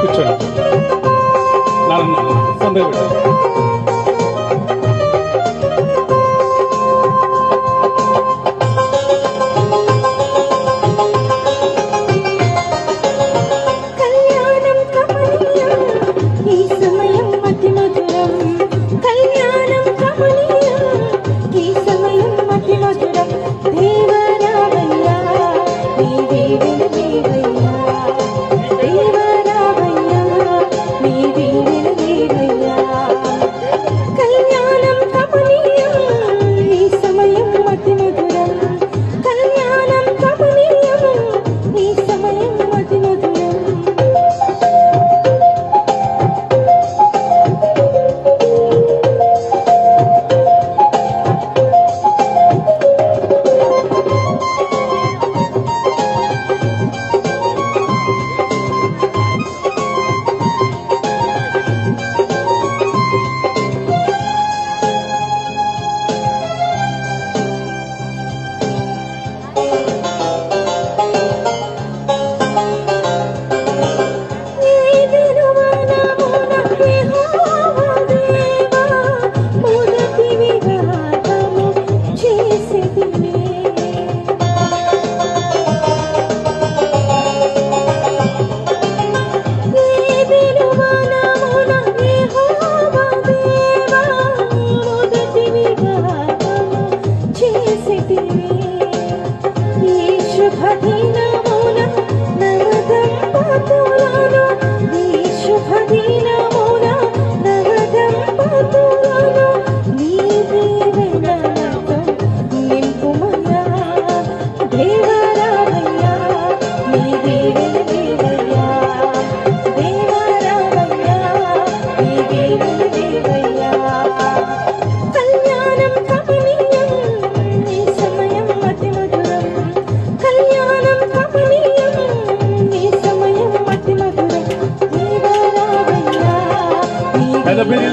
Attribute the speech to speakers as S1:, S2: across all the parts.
S1: కూర్చోండి. సందేహం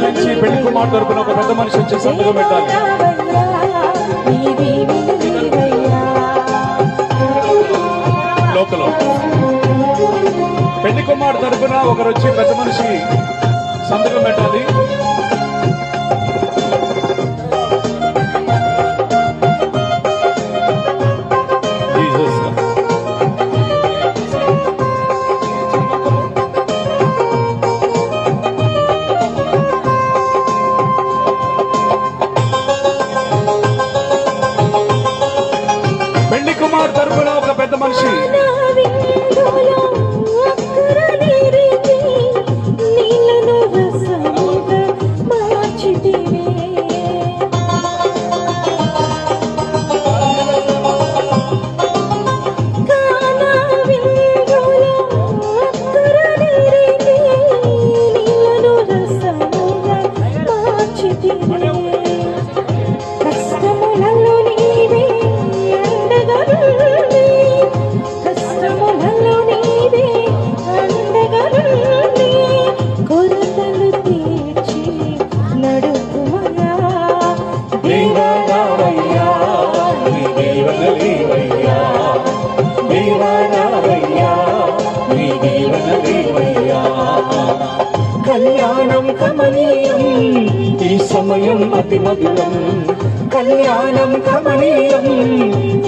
S1: నుంచి పెళ్లి కుమార్ తరపున ఒక పెద్ద మనిషి వచ్చి సంతకం పెట్టాలి. లోకల్ పెళ్లి కుమార్ తరపున ఒకరు వచ్చి పెద్ద మనిషి సంతకం పెట్టాలి. కుమార్ తరపున ఒక పెద్ద మనిషి కళ్యాణం కమనీయం ఈ సమయం అతి మధురం. కళ్యాణం కమనీయం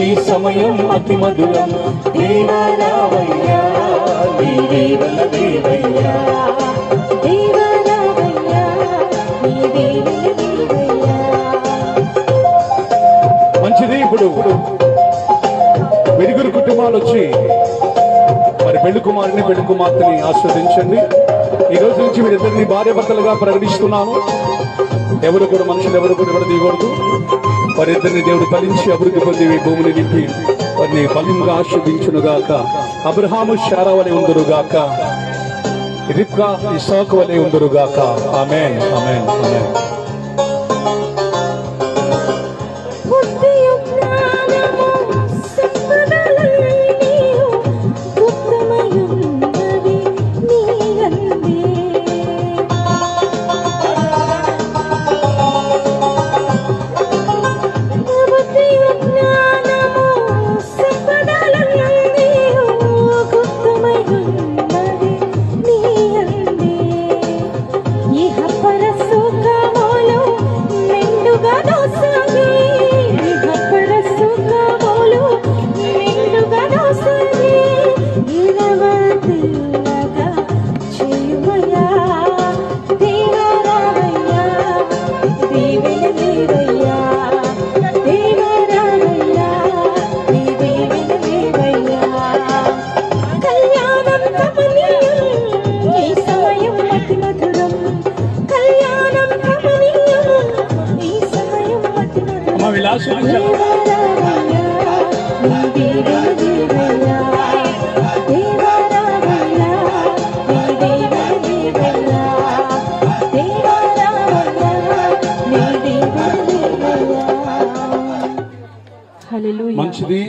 S1: ఈ సమయం అతి మధురం. దేవా రావయ్యా నీ దేవన దేవయ్యా, దేవా రావయ్యా నీ దేవన దేవయ్యా. మంచిది. ఇప్పుడు వెలుగురు కుటుంబాలు వచ్చి మరి పెళ్లి కుమారుని పెళ్లి కుమార్తెని ఆస్వాదించండి. ఈ రోజు నుంచి వీరిద్దరిని భార్య భర్తలుగా ప్రకటిస్తున్నాను. ఎవరు కూడా మనుషులు ఎవరు కూడా విడదీయకూడదు. వారిద్దరిని దేవుడు ఫలించి అభివృద్ధి పొంది భూమిని నింపి వారిని బలంగా ఆస్వాదించునుగాక. అబ్రహాము శారా వలె ఉందురుగాక, రిబ్కా ఇస్సాకు వలె ఉందురుగాక. ఆమేన్ ఆమేన్ ఆమేన్.
S2: హల్లెలూయా.
S1: మంచిది.